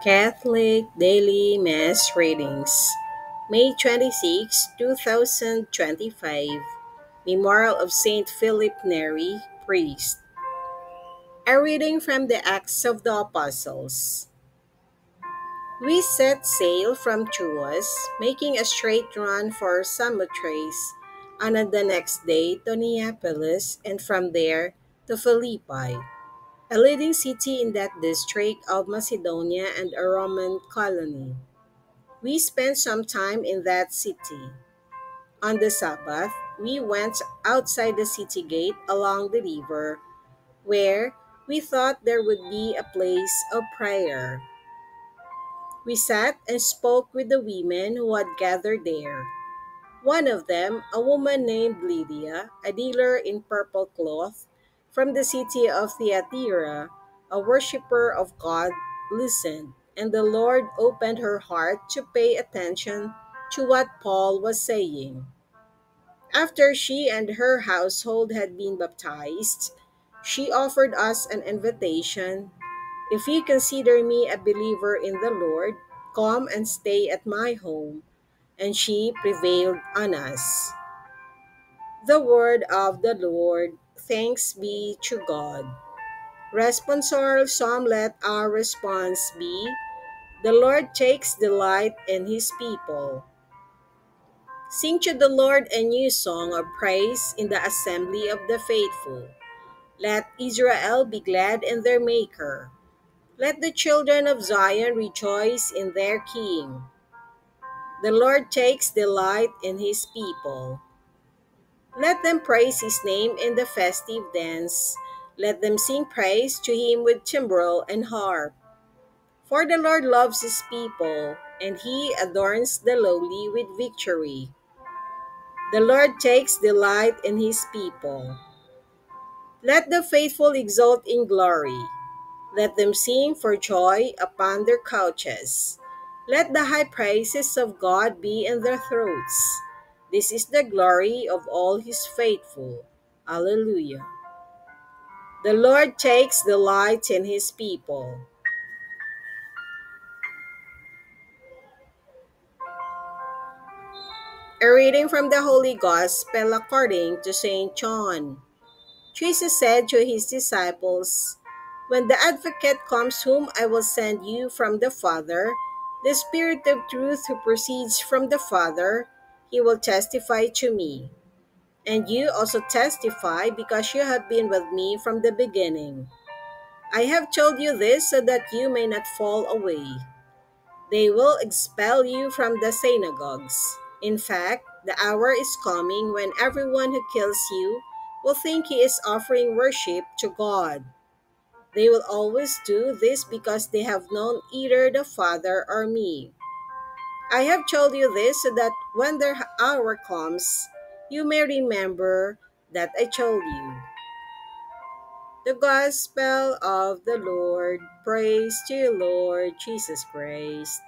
Catholic Daily Mass Readings, May 26, 2025. Memorial of Saint Philip Neri, Priest. A reading from the Acts of the Apostles. We set sail from Troas, making a straight run for Samothrace, and on the next day to Neapolis, and from there to Philippi, a leading city in that district of Macedonia and a Roman colony. We spent some time in that city. On the Sabbath, we went outside the city gate along the river, where we thought there would be a place of prayer. We sat and spoke with the women who had gathered there. One of them, a woman named Lydia, a dealer in purple cloth from the city of Thyatira, a worshipper of God, listened, and the Lord opened her heart to pay attention to what Paul was saying. After she and her household had been baptized, she offered us an invitation. If you consider me a believer in the Lord, come and stay at my home. And she prevailed on us. The word of the Lord. Thanks be to God. Responsorial Psalm. Let our response be, the Lord takes delight in his people. Sing to the Lord a new song of praise in the assembly of the faithful. Let Israel be glad in their Maker. Let the children of Zion rejoice in their King. The Lord takes delight in his people. Let them praise his name in the festive dance. Let them sing praise to him with timbrel and harp. For the Lord loves his people, and he adorns the lowly with victory. The Lord takes delight in his people. Let the faithful exult in glory. Let them sing for joy upon their couches. Let the high praises of God be in their throats. This is the glory of all his faithful. Alleluia. The Lord takes delight in his people. A reading from the Holy Gospel according to St. John. Jesus said to his disciples, when the Advocate comes whom I will send you from the Father, the Spirit of truth who proceeds from the Father, he will testify to me. And you also testify because you have been with me from the beginning. I have told you this so that you may not fall away. They will expel you from the synagogues. In fact, the hour is coming when everyone who kills you will think he is offering worship to God. They will always do this because they have known either the Father or me. I have told you this so that when the hour comes, you may remember that I told you. The Gospel of the Lord. Praise to you, Lord Jesus Christ.